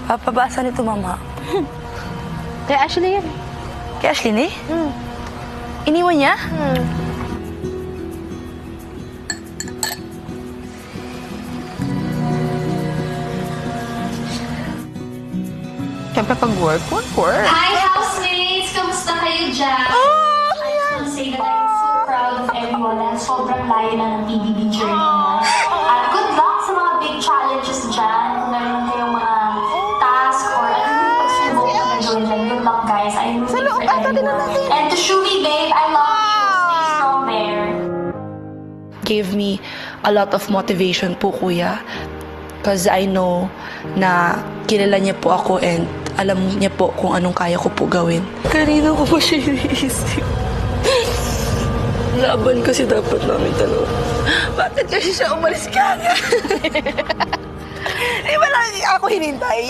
Papabasa nito, mama. Kay Ashley yan. Kay Ashley ni? Iniwan niya? Siyempre pag work. Hi, housemates! Kamusta kayo dyan? I just want to say that I'm so proud of everyone dahil sobrang layo na ng PBB journey mo. At good luck sa mga big challenges dyan. Kung meron kayong mga task or ano yung pagsubok na gagawin dyan. Good luck, guys. I'm rooting for everyone. And to Shumi, babe, I love you. Stay strong there. Gave me a lot of motivation po, kuya. Because I know na kilala niya po ako and alam niya po kung anong kaya ko po gawin. Kanina ko po siya iniisip. Laban kasi dapat namin dalawa. Bakit kasi siya umalis ka? Di ba lang ako hinintay?